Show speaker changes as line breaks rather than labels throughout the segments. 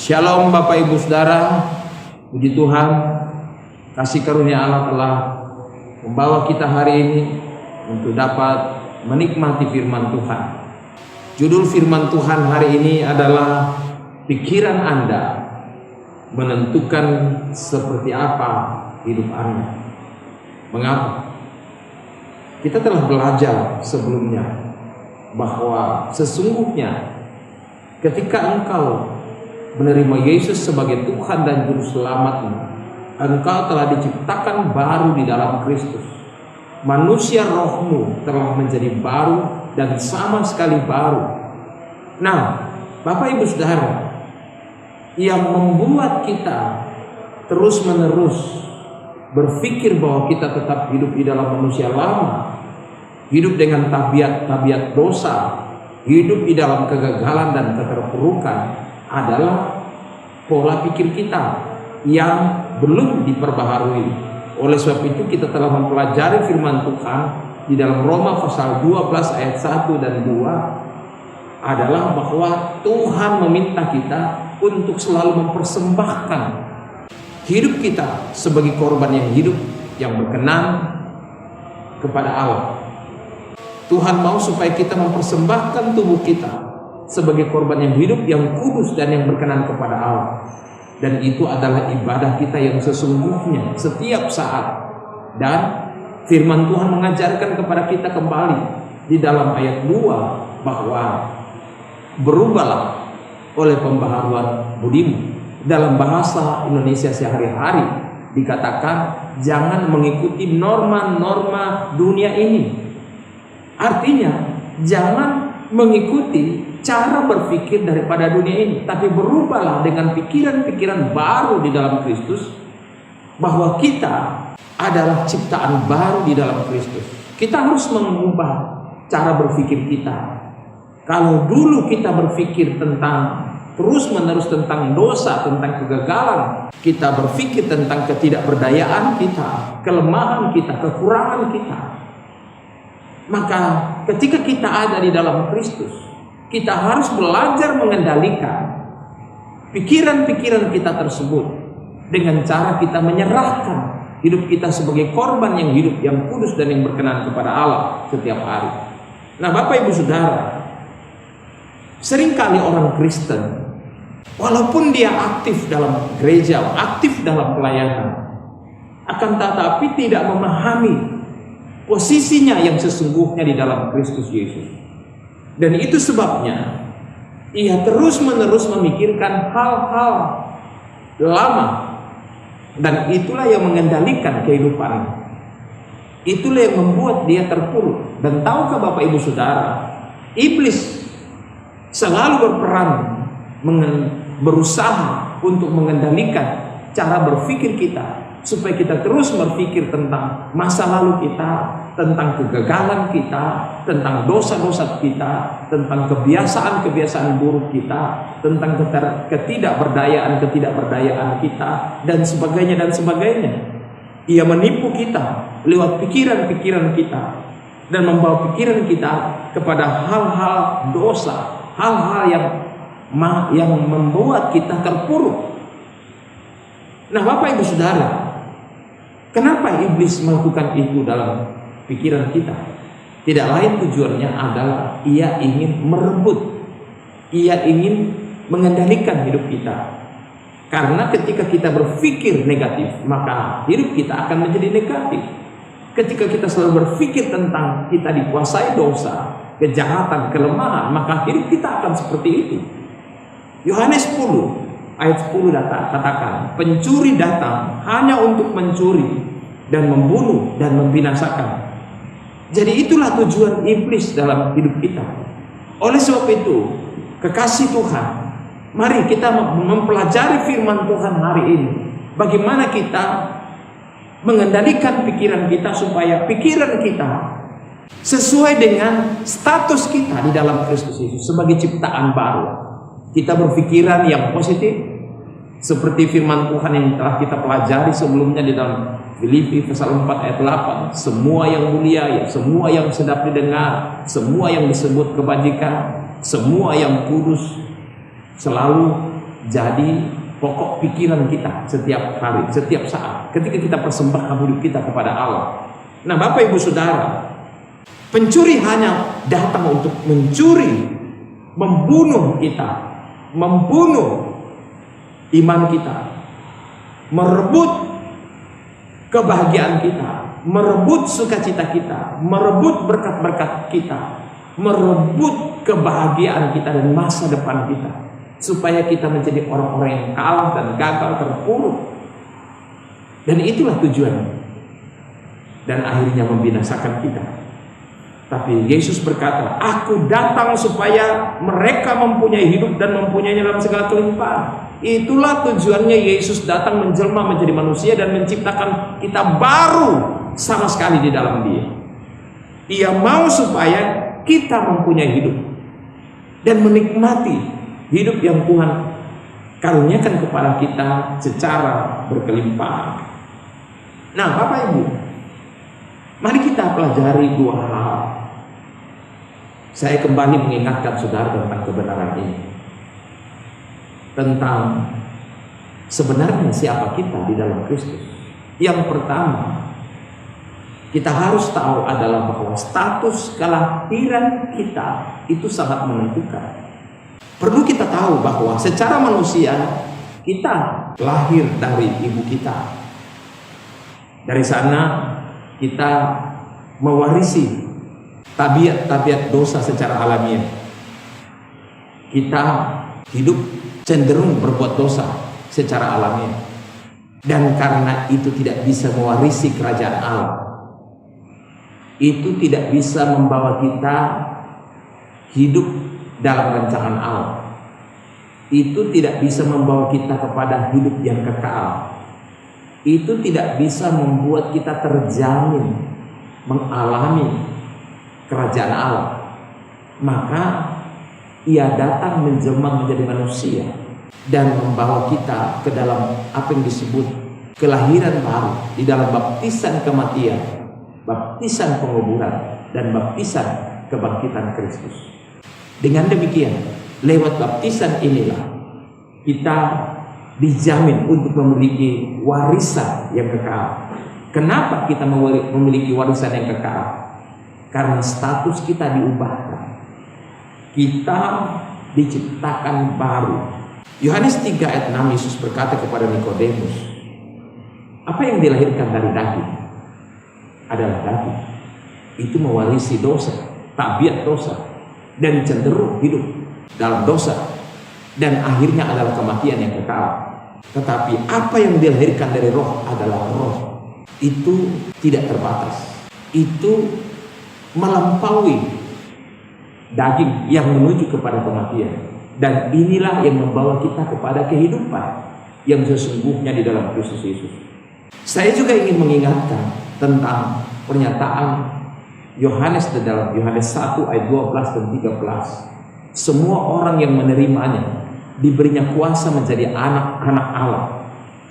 Shalom Bapak Ibu Saudara, puji Tuhan, kasih karunia Allah telah membawa kita hari ini untuk dapat menikmati firman Tuhan. Judul firman Tuhan hari ini adalah pikiran Anda menentukan seperti apa hidup Anda. Mengapa? Kita telah belajar sebelumnya bahwa sesungguhnya ketika engkau menerima Yesus sebagai Tuhan dan Juru Selamatmu, engkau telah diciptakan baru di dalam Kristus. Manusia rohmu telah menjadi baru dan sama sekali baru. Nah, Bapak Ibu Saudara, yang membuat kita terus-menerus berpikir bahwa kita tetap hidup di dalam manusia lama, hidup dengan tabiat dosa, hidup di dalam kegagalan dan keterpurukan, adalah pola pikir kita yang belum diperbaharui. Oleh sebab itu kita telah mempelajari firman Tuhan di dalam Roma pasal 12 ayat 1 dan 2 adalah bahwa Tuhan meminta kita untuk selalu mempersembahkan hidup kita sebagai korban yang hidup, yang berkenan kepada Allah. Tuhan mau supaya kita mempersembahkan tubuh kita sebagai korban yang hidup, yang kudus dan yang berkenan kepada Allah. Dan itu adalah ibadah kita yang sesungguhnya setiap saat. Dan firman Tuhan mengajarkan kepada kita kembali di dalam ayat 2 bahwa berubahlah oleh pembaharuan budimu. Dalam bahasa Indonesia sehari-hari dikatakan jangan mengikuti norma-norma dunia ini. Artinya jangan mengikuti cara berpikir daripada dunia ini, tapi berubahlah dengan pikiran-pikiran baru di dalam Kristus, bahwa kita adalah ciptaan baru di dalam Kristus. Kita harus mengubah cara berpikir kita. Kalau dulu kita berpikir terus-menerus tentang dosa, tentang kegagalan, kita berpikir tentang ketidakberdayaan kita, kelemahan kita, kekurangan kita, maka ketika kita ada di dalam Kristus, kita harus belajar mengendalikan pikiran-pikiran kita tersebut dengan cara kita menyerahkan hidup kita sebagai korban yang hidup, yang kudus dan yang berkenan kepada Allah setiap hari. Nah, Bapak Ibu Saudara, seringkali orang Kristen, walaupun dia aktif dalam gereja, aktif dalam pelayanan, akan tetapi tidak memahami posisinya yang sesungguhnya di dalam Kristus Yesus. Dan itu sebabnya ia terus-menerus memikirkan hal-hal lama, dan itulah yang mengendalikan kehidupannya. Itulah yang membuat dia terpuruk. Dan tahukah Bapak Ibu Saudara, iblis selalu berperan berusaha untuk mengendalikan cara berpikir kita, supaya kita terus berpikir tentang masa lalu kita, tentang kegagalan kita, tentang dosa-dosa kita, tentang kebiasaan-kebiasaan buruk kita, tentang ketidakberdayaan kita, dan sebagainya. Ia menipu kita lewat pikiran-pikiran kita dan membawa pikiran kita kepada hal-hal dosa, hal-hal yang membuat kita terpuruk. Nah, Bapak Ibu Saudara, kenapa iblis melakukan itu dalam pikiran kita? Tidak lain tujuannya adalah ia ingin merebut, ia ingin mengendalikan hidup kita. Karena ketika kita berpikir negatif, maka hidup kita akan menjadi negatif. Ketika kita selalu berpikir tentang kita dikuasai dosa, kejahatan, kelemahan, maka hidup kita akan seperti itu. Yohanes 10 ayat 10 katakan, pencuri datang hanya untuk mencuri dan membunuh dan membinasakan. Jadi itulah tujuan iblis dalam hidup kita. Oleh sebab itu, kekasih Tuhan, mari kita mempelajari firman Tuhan hari ini. Bagaimana kita mengendalikan pikiran kita supaya pikiran kita sesuai dengan status kita di dalam Kristus Yesus sebagai ciptaan baru. Kita berpikiran yang positif, seperti firman Tuhan yang telah kita pelajari sebelumnya di dalam Filipi pasal 4 ayat 8, semua yang mulia, semua yang sedap didengar, semua yang disebut kebajikan, semua yang kudus, selalu jadi pokok pikiran kita setiap hari, setiap saat, ketika kita persembahkan hidup kita kepada Allah. Nah, Bapak Ibu Saudara, pencuri hanya datang untuk mencuri, membunuh kita, membunuh iman kita, merebut kebahagiaan kita, merebut sukacita kita, merebut berkat-berkat kita, merebut kebahagiaan kita dan masa depan kita, supaya kita menjadi orang-orang yang kalah dan gagal, terpuruk. Dan itulah tujuannya, dan akhirnya membinasakan kita. Tapi Yesus berkata, aku datang supaya mereka mempunyai hidup dan mempunyainya dalam segala kelimpahan. Itulah tujuannya Yesus datang menjelma menjadi manusia dan menciptakan kita baru sama sekali di dalam Dia. Ia mau supaya kita mempunyai hidup dan menikmati hidup yang Tuhan karuniakan kepada kita secara berkelimpahan. Nah, Bapak Ibu, mari kita pelajari dua hal. Saya kembali mengingatkan saudara tentang kebenaran ini, tentang sebenarnya siapa kita di dalam Kristus. Yang pertama, kita harus tahu adalah bahwa status kelahiran kita itu sangat menentukan. Perlu kita tahu bahwa secara manusia kita lahir dari ibu kita. Dari sana kita mewarisi tabiat-tabiat dosa secara alamiah. Kita hidup cenderung berbuat dosa secara alamiah. Dan karena itu tidak bisa mewarisi kerajaan Allah. Itu tidak bisa membawa kita hidup dalam rancangan Allah. Itu tidak bisa membawa kita kepada hidup yang kekal. Itu tidak bisa membuat kita terjamin mengalami kerajaan Allah. Maka Ia datang menjelma menjadi manusia dan membawa kita ke dalam apa yang disebut kelahiran baru di dalam baptisan kematian, baptisan penguburan, dan baptisan kebangkitan Kristus. Dengan demikian, lewat baptisan inilah kita dijamin untuk memiliki warisan yang kekal. Kenapa kita memiliki warisan yang kekal? Karena status kita diubahkan. Kita diciptakan baru. Yohanes 3 ayat 6, Yesus berkata kepada Nikodemus, apa yang dilahirkan dari daging adalah daging. Itu mewarisi dosa, tabiat dosa, dan cenderung hidup dalam dosa, dan akhirnya adalah kematian yang kekal. Tetapi apa yang dilahirkan dari roh adalah roh. Itu tidak terbatas. Itu melampaui daging yang menuju kepada kematian. Dan inilah yang membawa kita kepada kehidupan yang sesungguhnya di dalam Kristus Yesus. Saya juga ingin mengingatkan tentang pernyataan Yohanes di dalam Yohanes 1 ayat 12 dan 13. Semua orang yang menerimanya diberinya kuasa menjadi anak-anak Allah,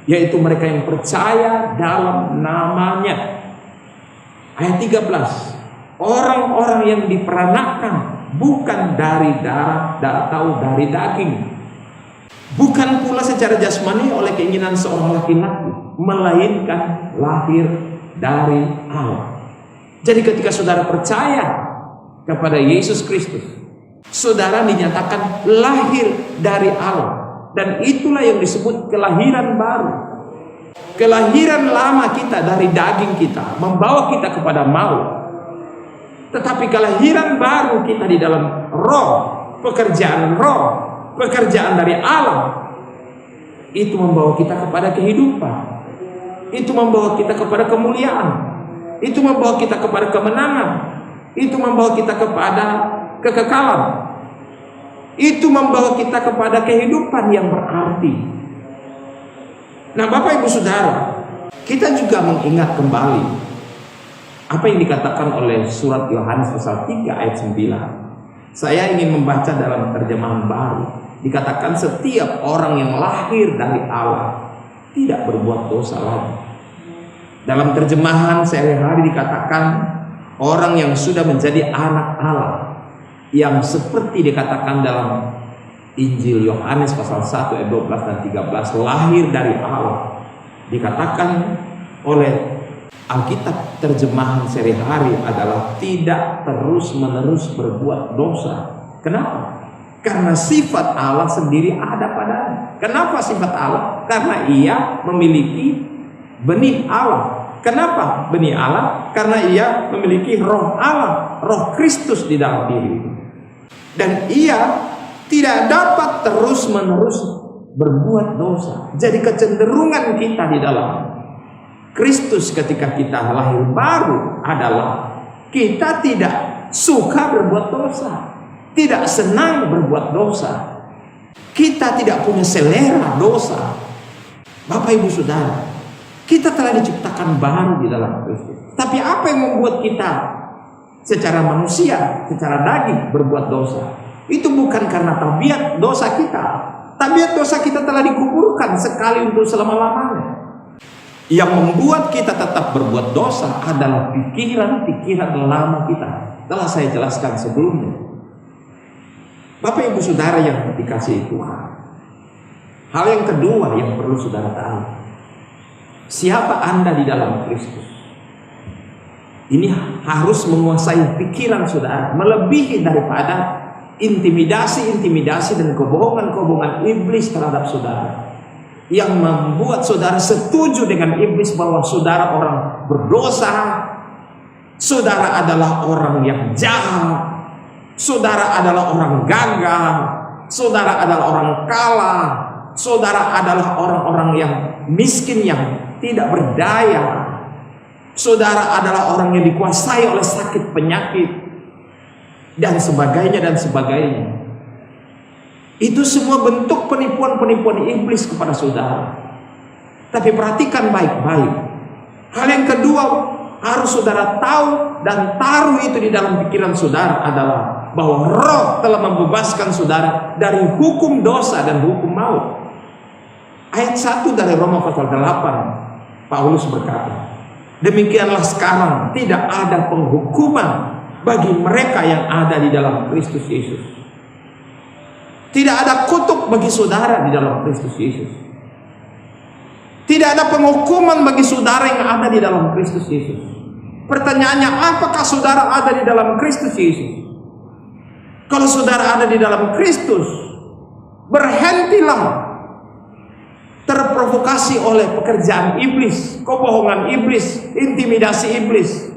yaitu mereka yang percaya dalam namanya. Ayat 13, orang-orang yang diperanakan bukan dari darah atau dari daging, bukan pula secara jasmani oleh keinginan seorang laki-laki, melainkan lahir dari Allah. Jadi ketika saudara percaya kepada Yesus Kristus, saudara dinyatakan lahir dari Allah. Dan itulah yang disebut kelahiran baru. Kelahiran lama kita dari daging kita membawa kita kepada maut. Tetapi kelahiran baru kita di dalam roh, pekerjaan dari Allah, itu membawa kita kepada kehidupan. Itu membawa kita kepada kemuliaan. Itu membawa kita kepada kemenangan. Itu membawa kita kepada kekekalan. Itu membawa kita kepada kehidupan yang berarti. Nah, Bapak Ibu Saudara, kita juga mengingat kembali apa yang dikatakan oleh surat Yohanes pasal 3 ayat 9. Saya ingin membaca dalam terjemahan baru. Dikatakan setiap orang yang lahir dari Allah tidak berbuat dosa lagi. Dalam terjemahan sehari-hari dikatakan orang yang sudah menjadi anak Allah, yang seperti dikatakan dalam Injil Yohanes pasal 1 ayat 12 dan 13, lahir dari Allah. Dikatakan oleh Alkitab terjemahan sehari-hari adalah tidak terus-menerus berbuat dosa. Kenapa? Karena sifat Allah sendiri ada padanya. Kenapa sifat Allah? Karena ia memiliki benih Allah. Kenapa benih Allah? Karena ia memiliki roh Allah, roh Kristus di dalam diri. Dan ia tidak dapat terus-menerus berbuat dosa. Jadi kecenderungan kita di dalam Kristus ketika kita lahir baru adalah kita tidak suka berbuat dosa, tidak senang berbuat dosa, kita tidak punya selera dosa. Bapak ibu saudara, kita telah diciptakan baru di dalam Kristus. Tapi apa yang membuat kita secara manusia, secara daging berbuat dosa? Itu bukan karena tabiat dosa kita. Tabiat dosa kita telah dikuburkan sekali untuk selama-lamanya. Yang membuat kita tetap berbuat dosa adalah pikiran-pikiran lama kita. Telah saya jelaskan sebelumnya. Bapak ibu saudara yang dikasihi Tuhan, hal yang kedua yang perlu saudara tahu, siapa Anda di dalam Kristus. Ini harus menguasai pikiran saudara, melebihi daripada intimidasi-intimidasi dan kebohongan-kebohongan iblis terhadap saudara, yang membuat saudara setuju dengan iblis bahwa saudara orang berdosa, saudara adalah orang yang jahat, saudara adalah orang gagal, saudara adalah orang kalah, saudara adalah orang-orang yang miskin yang tidak berdaya, saudara adalah orang yang dikuasai oleh sakit penyakit, dan sebagainya dan sebagainya. Itu semua bentuk penipuan-penipuan iblis kepada saudara. Tapi perhatikan baik-baik. Hal yang kedua harus saudara tahu dan taruh itu di dalam pikiran saudara adalah bahwa Roh telah membebaskan saudara dari hukum dosa dan hukum maut. Ayat 1 dari Roma pasal 8, Paulus berkata, demikianlah sekarang tidak ada penghukuman bagi mereka yang ada di dalam Kristus Yesus. Tidak ada kutuk bagi saudara di dalam Kristus Yesus. Tidak ada penghukuman bagi saudara yang ada di dalam Kristus Yesus. Pertanyaannya, apakah saudara ada di dalam Kristus Yesus? Kalau saudara ada di dalam Kristus, berhentilah terprovokasi oleh pekerjaan iblis, kebohongan iblis, intimidasi iblis,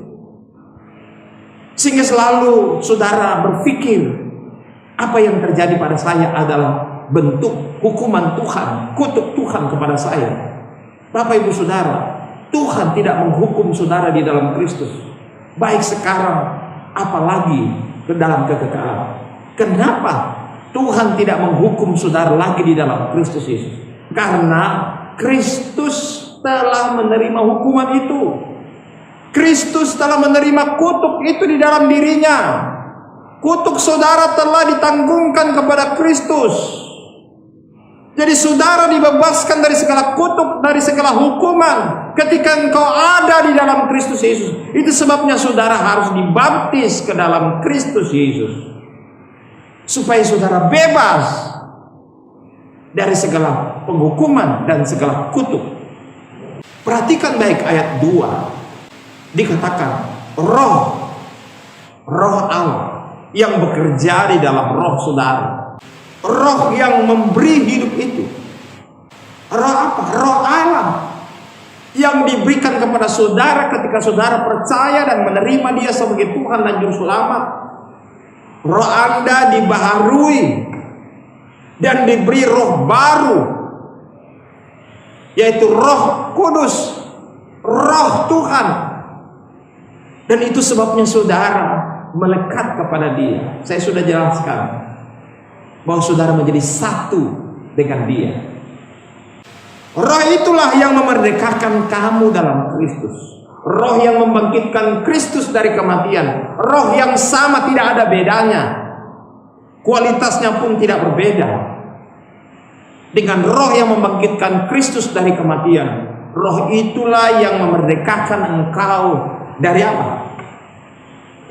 sehingga selalu saudara berpikir apa yang terjadi pada saya adalah bentuk hukuman Tuhan, kutuk Tuhan kepada saya. Bapak ibu saudara, Tuhan tidak menghukum saudara di dalam Kristus, baik sekarang apalagi ke dalam kekekalan. Kenapa Tuhan tidak menghukum saudara lagi di dalam Kristus Yesus? Karena Kristus telah menerima hukuman itu. Kristus telah menerima kutuk itu di dalam dirinya. Kutuk saudara telah ditanggungkan kepada Kristus. Jadi saudara dibebaskan dari segala kutuk, dari segala hukuman ketika engkau ada di dalam Kristus Yesus. Itu sebabnya saudara harus dibaptis ke dalam Kristus Yesus, supaya saudara bebas dari segala penghukuman dan segala kutuk. Perhatikan baik ayat 2. Dikatakan roh Allah yang bekerja di dalam roh saudara. Roh yang memberi hidup itu. Roh apa? Roh Allah yang diberikan kepada saudara ketika saudara percaya dan menerima Dia sebagai Tuhan dan Juru Selamat. Roh Anda dibaharui dan diberi roh baru, yaitu Roh Kudus, Roh Tuhan. Dan itu sebabnya saudara melekat kepada Dia. Saya sudah jelaskan bahwa saudara menjadi satu dengan Dia. Roh itulah yang memerdekakan kamu dalam Kristus. Roh yang membangkitkan Kristus dari kematian. Roh yang sama, tidak ada bedanya. Kualitasnya pun tidak berbeda dengan roh yang membangkitkan Kristus dari kematian. Roh itulah yang memerdekakan engkau dari apa?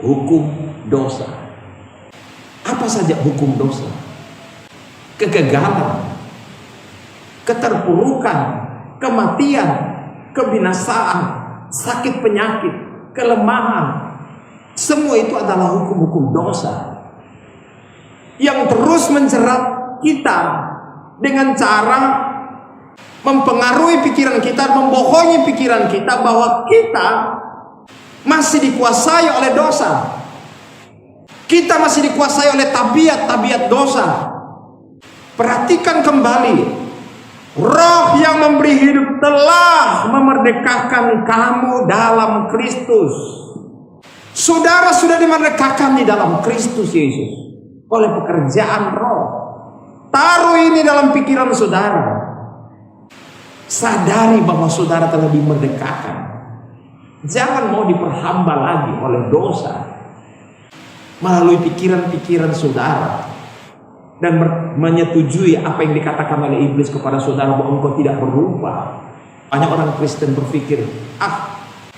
Hukum dosa. Apa saja hukum dosa? kegagalan, keterpurukan, kematian, kebinasaan, sakit penyakit, kelemahan. Semua itu adalah hukum-hukum dosa yang terus menjerat kita dengan cara mempengaruhi pikiran kita, membohongi pikiran kita bahwa kita masih dikuasai oleh dosa. Kita masih dikuasai oleh tabiat-tabiat dosa. Perhatikan kembali, Roh yang memberi hidup telah memerdekakan kamu dalam Kristus. Saudara sudah dimerdekakan di dalam Kristus Yesus oleh pekerjaan Roh. Taruh ini dalam pikiran saudara. Sadari bahwa saudara telah dimerdekakan. Jangan mau diperhamba lagi oleh dosa melalui pikiran-pikiran saudara dan menyetujui apa yang dikatakan oleh iblis kepada saudara bahwa engkau tidak berubah. Banyak orang Kristen berpikir,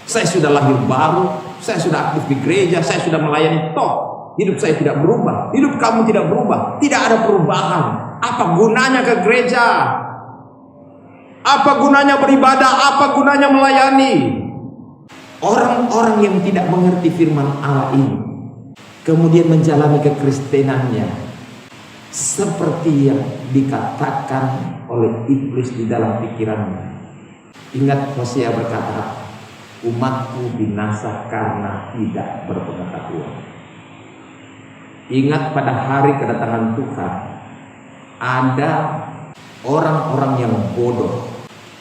saya sudah lahir baru, saya sudah aktif di gereja, saya sudah melayani, toh hidup saya tidak berubah, hidup kamu tidak berubah, tidak ada perubahan. Apa gunanya ke gereja? Apa gunanya beribadah? Apa gunanya melayani? Orang-orang yang tidak mengerti firman Allah ini kemudian menjalani kekristenannya seperti yang dikatakan oleh iblis di dalam pikirannya. Ingat Hosea berkata, umatku binasa karena tidak berpengetahuan. Ingat pada hari kedatangan Tuhan, ada orang-orang yang bodoh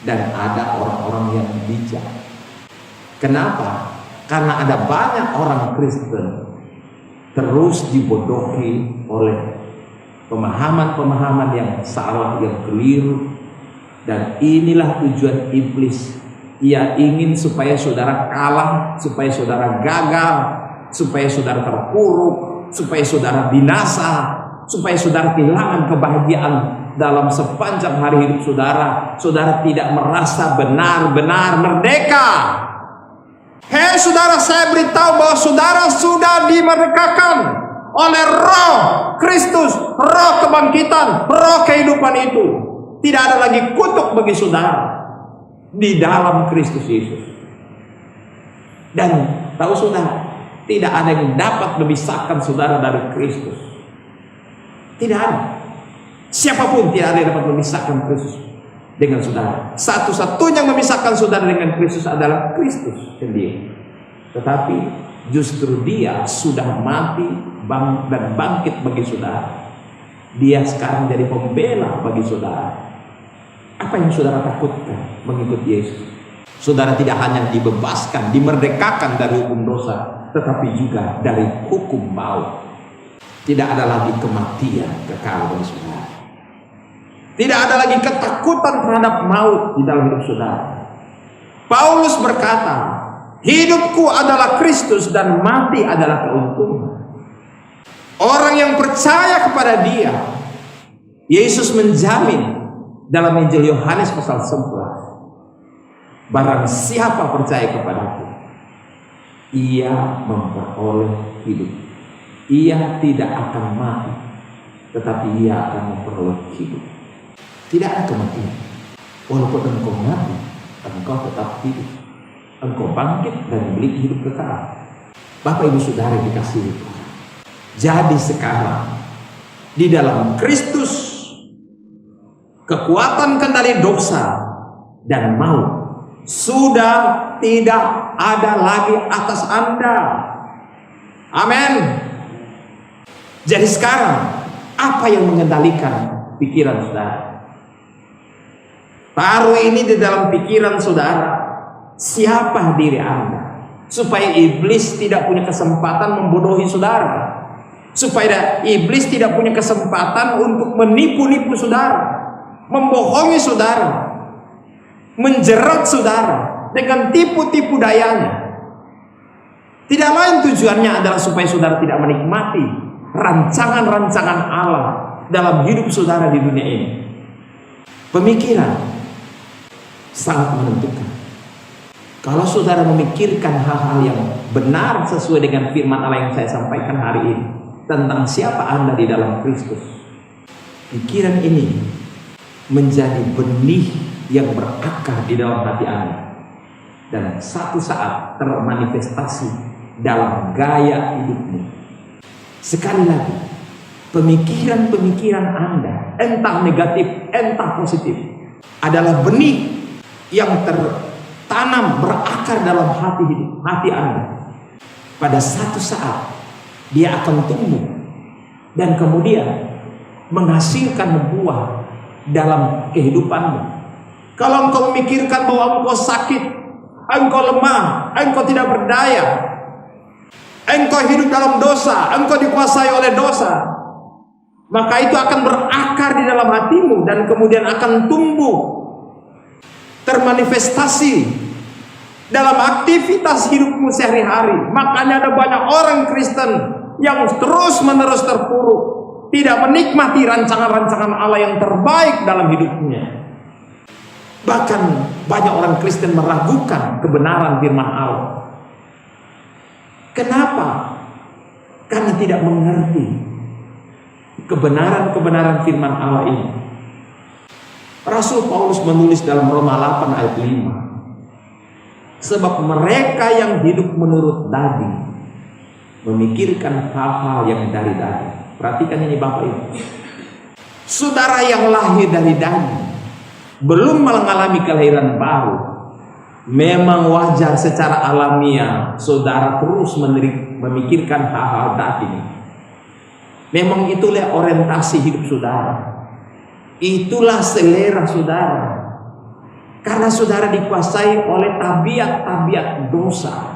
dan ada orang-orang yang bijak. Kenapa? Karena ada banyak orang Kristen terus dibodohi oleh pemahaman-pemahaman yang salah, yang keliru. Dan inilah tujuan iblis. Ia ingin supaya saudara kalah, supaya saudara gagal, supaya saudara terpuruk, supaya saudara binasa, supaya saudara kehilangan kebahagiaan dalam sepanjang hari hidup saudara. Saudara tidak merasa benar-benar merdeka. Hei saudara, saya beritahu bahwa saudara sudah dimerdekakan oleh Roh Kristus, Roh kebangkitan, Roh kehidupan itu. Tidak ada lagi kutuk bagi saudara di dalam Kristus Yesus. Dan tahu saudara, tidak ada yang dapat memisahkan saudara dari Kristus. Tidak ada. Siapapun tidak ada yang dapat memisahkan Kristus dengan saudara. Satu-satunya yang memisahkan saudara dengan Kristus adalah Kristus sendiri. Tetapi justru Dia sudah mati dan bangkit bagi saudara. Dia sekarang jadi pembela bagi saudara. Apa yang saudara takutkan mengikuti Yesus? Saudara tidak hanya dibebaskan, dimerdekakan dari hukum dosa, tetapi juga dari hukum maut. Tidak ada lagi kematian kekal bagi saudara. Tidak ada lagi ketakutan terhadap maut di dalam hidup saudara. Paulus berkata, hidupku adalah Kristus dan mati adalah keuntungan. Orang yang percaya kepada Dia, Yesus menjamin dalam Injil Yohanes pasal 11, barang siapa percaya kepadaku, ia memperoleh hidup. Ia tidak akan mati, tetapi ia akan memperoleh hidup. Tidak ada kematian. Walaupun engkau mati, engkau tetap hidup. Engkau bangkit dan memiliki hidup kekal. Bapak Ibu Saudara yang dikasihi Tuhan, jadi sekarang di dalam Kristus kekuatan kendali dosa dan maut sudah tidak ada lagi atas Anda. Amin. Jadi sekarang apa yang mengendalikan pikiran saudara? Taruh ini di dalam pikiran saudara. Siapa diri Anda? Supaya iblis tidak punya kesempatan membodohi saudara. Supaya iblis tidak punya kesempatan untuk menipu-nipu saudara, membohongi saudara, menjerat saudara dengan tipu-tipu dayanya. Tidak lain tujuannya adalah supaya saudara tidak menikmati rancangan-rancangan Allah dalam hidup saudara di dunia ini. Pemikiran sangat menentukan. Kalau saudara memikirkan hal-hal yang benar sesuai dengan firman Allah yang saya sampaikan hari ini tentang siapa Anda di dalam Kristus, pikiran ini menjadi benih yang berakar di dalam hati Anda, dan satu saat termanifestasi dalam gaya hidupmu. Sekali lagi, pemikiran-pemikiran Anda, entah negatif, entah positif, adalah benih yang tertanam berakar dalam hati Anda. Pada satu saat dia akan tumbuh dan kemudian menghasilkan buah dalam kehidupanmu. Kalau engkau memikirkan bahwa engkau sakit, engkau lemah, engkau tidak berdaya, engkau hidup dalam dosa, engkau dikuasai oleh dosa, maka itu akan berakar di dalam hatimu dan kemudian akan tumbuh, termanifestasi dalam aktivitas hidupmu sehari-hari. Makanya ada banyak orang Kristen yang terus-menerus terpuruk, tidak menikmati rancangan-rancangan Allah yang terbaik dalam hidupnya. Bahkan banyak orang Kristen meragukan kebenaran firman Allah. Kenapa? Karena tidak mengerti kebenaran-kebenaran firman Allah ini. Rasul Paulus menulis dalam Roma 8 ayat 5. Sebab mereka yang hidup menurut daging memikirkan hal-hal yang dari daging. Perhatikan ini Bapak Ibu. Saudara yang lahir dari daging, belum mengalami kelahiran baru, memang wajar secara alamiah saudara terus memikirkan hal-hal daging. Memang itulah orientasi hidup saudara, itulah selera saudara, karena saudara dikuasai oleh tabiat-tabiat dosa.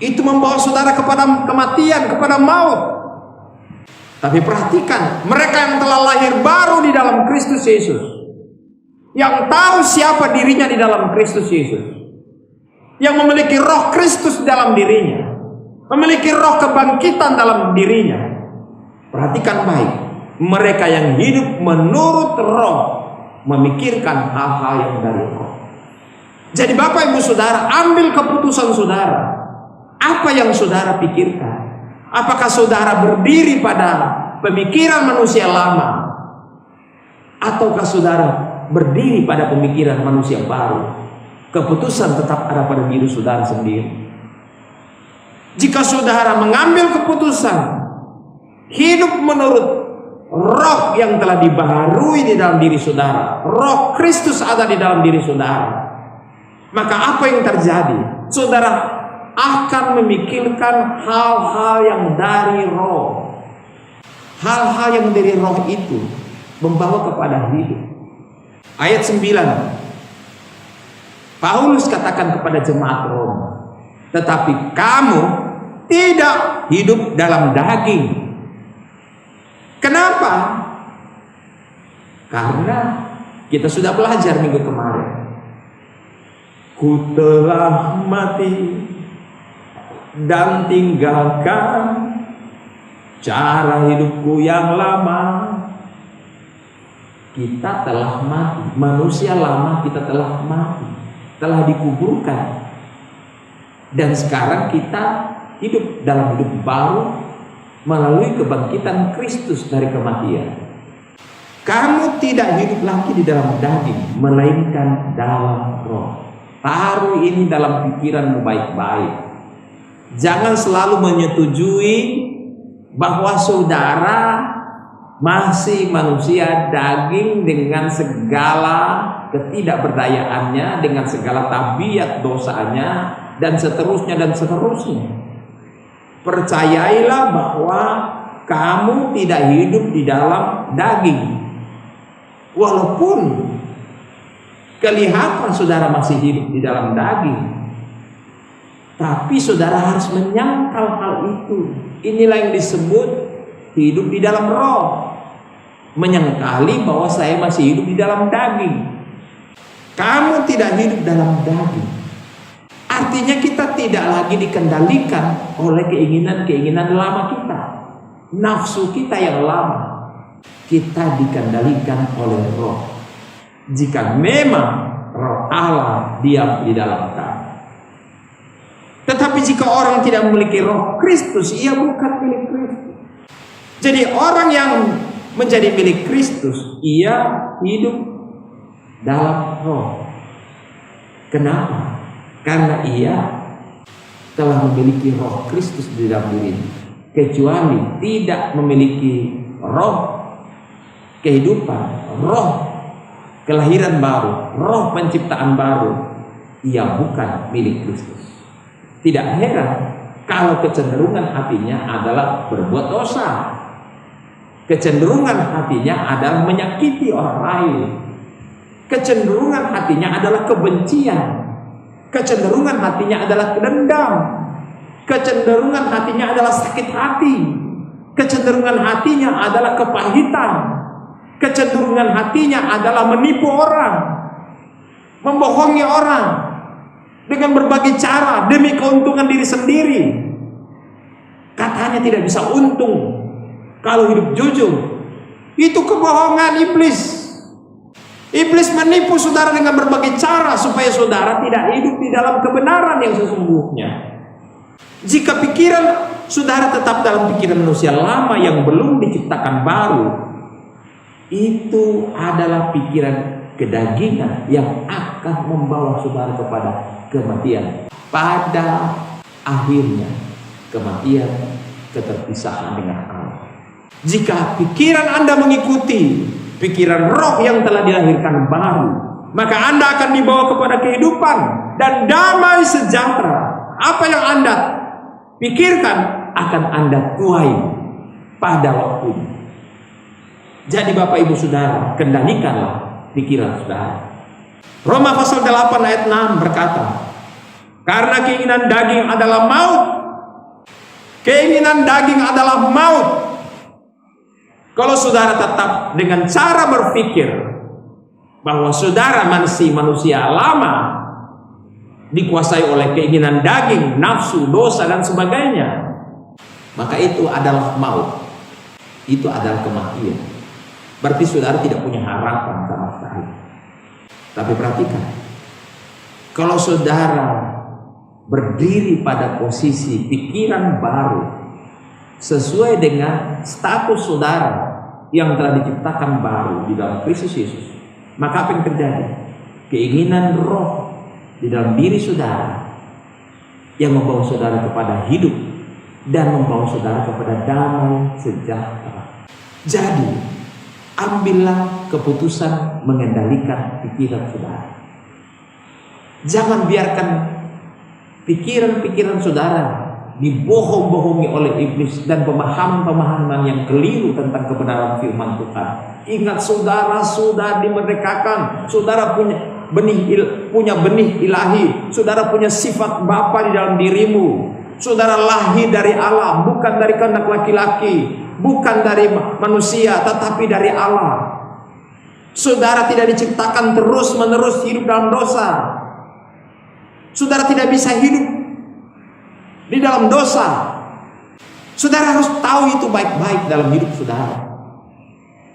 Itu membawa saudara kepada kematian, kepada maut. Tapi perhatikan, mereka yang telah lahir baru di dalam Kristus Yesus, yang tahu siapa dirinya di dalam Kristus Yesus, yang memiliki roh Kristus dalam dirinya, memiliki roh kebangkitan dalam dirinya. Perhatikan baik, mereka yang hidup menurut roh memikirkan hal-hal yang dari roh. Jadi Bapak Ibu Saudara, ambil keputusan saudara. Apa yang saudara pikirkan? Apakah saudara berdiri pada pemikiran manusia lama, ataukah saudara berdiri pada pemikiran manusia baru? Keputusan tetap ada pada diri saudara sendiri. Jika saudara mengambil keputusan hidup menurut roh yang telah dibaharui di dalam diri saudara, roh Kristus ada di dalam diri saudara, maka apa yang terjadi? Saudara akan memikirkan hal-hal yang dari roh. Hal-hal yang dari roh itu membawa kepada hidup. Ayat 9, Paulus katakan kepada jemaat Roma, tetapi kamu tidak hidup dalam daging. Kenapa? Karena kita sudah belajar minggu kemarin, ku telah mati dan tinggalkan cara hidupku yang lama. Kita telah mati, manusia lama kita telah mati, telah dikuburkan, dan sekarang kita hidup dalam hidup baru melalui kebangkitan Kristus dari kematian. Kamu tidak hidup lagi di dalam daging, melainkan dalam roh. Taruh ini dalam pikiranmu baik-baik. Jangan selalu menyetujui bahwa saudara masih manusia daging dengan segala ketidakberdayaannya, dengan segala tabiat dosanya, dan seterusnya dan seterusnya. Percayailah bahwa kamu tidak hidup di dalam daging. Walaupun kelihatan saudara masih hidup di dalam daging, tapi saudara harus menyangkal hal itu. Inilah yang disebut hidup di dalam roh. Menyangkali bahwa saya masih hidup di dalam daging. Kamu tidak hidup dalam daging. Artinya kita tidak lagi dikendalikan oleh keinginan-keinginan lama kita, nafsu kita yang lama. Kita dikendalikan oleh roh. Jika memang roh Allah diam di dalam kamu. Tetapi jika orang tidak memiliki roh Kristus, ia bukan milik Kristus. Jadi orang yang menjadi milik Kristus, ia hidup dalam roh. Kenapa? Karena ia telah memiliki roh Kristus di dalam dirinya. Kecuali tidak memiliki roh kehidupan, roh kelahiran baru, roh penciptaan baru, ia bukan milik Kristus. Tidak heran kalau kecenderungan hatinya adalah berbuat dosa. Kecenderungan hatinya adalah menyakiti orang lain. Kecenderungan hatinya adalah kebencian. Kecenderungan hatinya adalah dendam. Kecenderungan hatinya adalah sakit hati. Kecenderungan hatinya adalah kepahitan. Kecenderungan hatinya adalah menipu orang, membohongi orang dengan berbagai cara demi keuntungan diri sendiri. Katanya tidak bisa untung kalau hidup jujur. Itu kebohongan iblis. Iblis menipu saudara dengan berbagai cara supaya saudara tidak hidup di dalam kebenaran yang sesungguhnya. Jika pikiran saudara tetap dalam pikiran manusia lama yang belum diciptakan baru, itu adalah pikiran kedagingan yang akan membawa saudara kepada kematian. Pada akhirnya kematian, keterpisahan dengan Allah. Jika pikiran Anda mengikuti pikiran roh yang telah dilahirkan baru, maka Anda akan dibawa kepada kehidupan dan damai sejahtera. Apa yang Anda pikirkan akan Anda tuai pada waktunya. Jadi Bapak Ibu Saudara, kendalikanlah pikiran saudara. Roma pasal 8 ayat 6 berkata, karena keinginan daging adalah maut. Keinginan daging adalah maut. Kalau saudara tetap dengan cara berpikir bahwa saudara masih manusia lama, dikuasai oleh keinginan daging, nafsu, dosa dan sebagainya, maka itu adalah maut. Itu adalah kematian. Berarti saudara tidak punya harapan sama sekali. Tapi perhatikan, kalau saudara berdiri pada posisi pikiran baru sesuai dengan status saudara yang telah diciptakan baru di dalam Kristus Yesus, maka apa yang terjadi? Keinginan roh di dalam diri saudara yang membawa saudara kepada hidup dan membawa saudara kepada damai sejahtera. Jadi ambillah keputusan mengendalikan pikiran saudara. Jangan biarkan pikiran-pikiran saudara dibohong-bohongi oleh iblis dan pemahaman-pemahaman yang keliru tentang kebenaran firman Tuhan. Ingat, saudara sudah dimerdekakan. Saudara punya benih ilahi. Saudara punya sifat Bapa di dalam dirimu. Saudara lahir dari Allah, bukan dari kehendak laki-laki, bukan dari manusia, tetapi dari Allah. Saudara tidak diciptakan terus-menerus hidup dalam dosa. Saudara tidak bisa hidup di dalam dosa. Saudara harus tahu itu baik-baik dalam hidup saudara,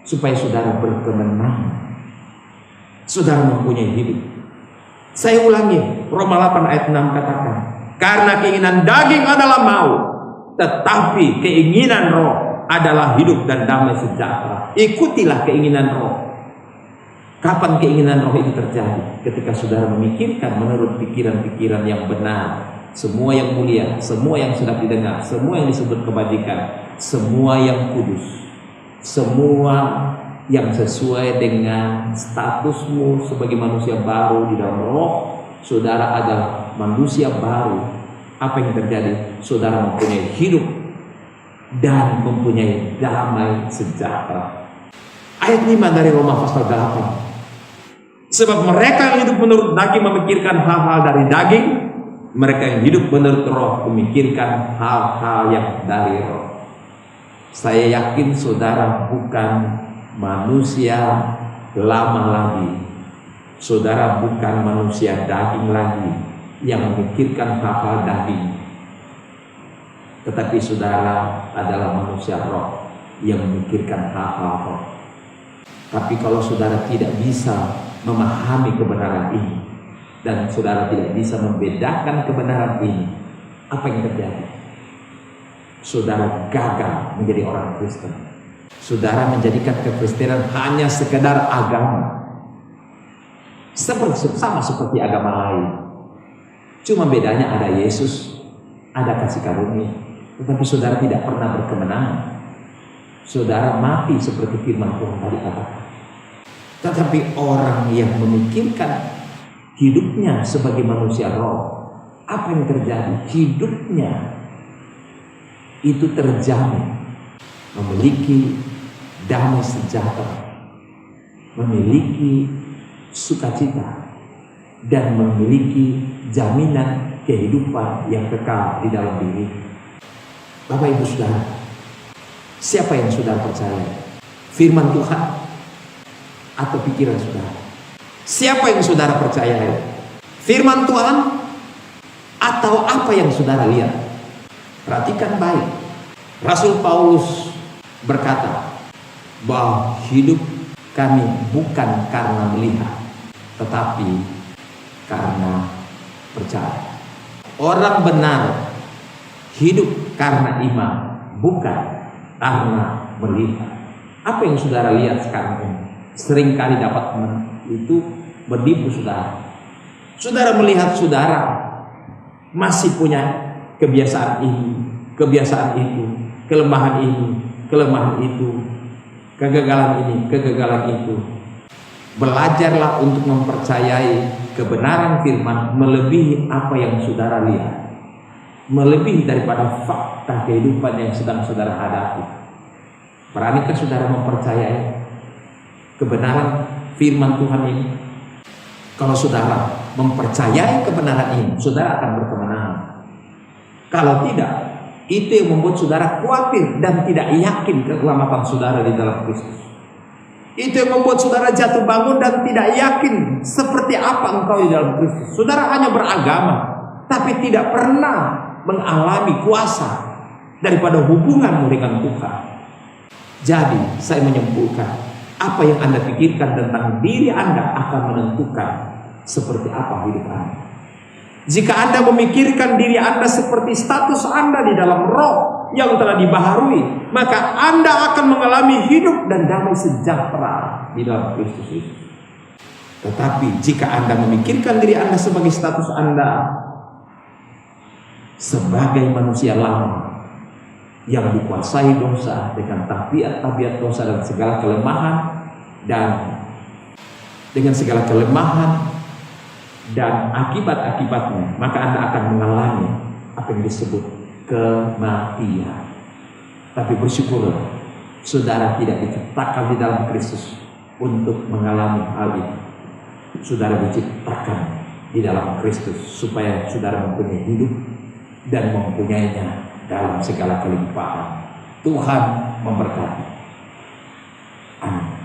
supaya saudara berkemenangan. Saudara mempunyai hidup. Saya ulangi, Roma 8 ayat 6 katakan, karena keinginan daging adalah maut, tetapi keinginan roh adalah hidup dan damai sejahtera. Ikutilah keinginan roh. Kapan keinginan roh itu terjadi? Ketika saudara memikirkan menurut pikiran-pikiran yang benar, semua yang mulia, semua yang sudah didengar, semua yang disebut kebajikan, semua yang kudus, semua yang sesuai dengan statusmu sebagai manusia baru di dalam roh. Saudara adalah manusia baru. Apa yang terjadi? Saudara mempunyai hidup dan mempunyai damai sejahtera. Ayat 5 dari Roma pasal 8. Sebab mereka yang hidup menurut daging memikirkan hal-hal dari daging, mereka yang hidup menurut roh memikirkan hal-hal yang dari roh. Saya yakin saudara bukan manusia lama lagi. Saudara bukan manusia daging lagi yang memikirkan hal-hal daging, tetapi saudara adalah manusia roh yang memikirkan hal-hal roh. Tapi kalau saudara tidak bisa memahami kebenaran ini dan saudara tidak bisa membedakan kebenaran ini, apa yang terjadi? Saudara gagal menjadi orang Kristen. Saudara menjadikan kekristenan hanya sekedar agama, sama seperti agama lain. Cuma bedanya ada Yesus, ada kasih karunia. Tetapi saudara tidak pernah berkemenangan. Saudara mati seperti firman Tuhan tadi katakan. Tetapi orang yang memikirkan hidupnya sebagai manusia roh, apa yang terjadi? Hidupnya itu terjamin memiliki damai sejahtera, memiliki sukacita, dan memiliki jaminan kehidupan yang kekal di dalam diri. Bapak Ibu Saudara, siapa yang saudara percaya? Firman Tuhan atau pikiran saudara? Siapa yang saudara percaya? Firman Tuhan atau apa yang saudara lihat? Perhatikan baik. Rasul Paulus berkata bahwa hidup kami bukan karena melihat, tetapi karena percaya. Orang benar hidup karena iman, bukan karena melihat. Apa yang saudara lihat sekarang ini? Seringkali dapat itu berdipu saudara. Saudara melihat saudara masih punya kebiasaan ini, kebiasaan itu, kelemahan ini, kelemahan itu, kegagalan ini, kegagalan itu. Belajarlah untuk mempercayai kebenaran firman melebihi apa yang saudara lihat, melebihi daripada fakta kehidupan yang sedang saudara hadapi. Beranikah saudara mempercayai kebenaran firman Tuhan ini? Kalau saudara mempercayai kebenaran ini, saudara akan berkemenangan. Kalau tidak, itu yang membuat saudara khawatir dan tidak yakin keselamatan saudara di dalam Kristus. Itu yang membuat saudara jatuh bangun dan tidak yakin seperti apa engkau di dalam Kristus. Saudara hanya beragama, tapi tidak pernah mengalami kuasa daripada hubunganmu dengan Tuhan. Jadi saya menyimpulkan, apa yang Anda pikirkan tentang diri Anda akan menentukan seperti apa hidup Anda. Jika Anda memikirkan diri Anda seperti status Anda di dalam roh yang telah dibaharui, maka Anda akan mengalami hidup dan damai sejahtera di dalam Kristus itu. Tetapi jika Anda memikirkan diri Anda sebagai status Anda sebagai manusia lama yang dikuasai dosa dengan tabiat-tabiat dosa dan segala kelemahan, dan dengan segala kelemahan dan akibat-akibatnya, maka Anda akan mengalami apa yang disebut kematian. Tapi bersyukurlah saudara tidak diciptakan di dalam Kristus untuk mengalami hal itu. Saudara diciptakan di dalam Kristus supaya saudara mempunyai hidup dan mempunyainya dalam segala kelimpahan. Tuhan memberkati. Amin.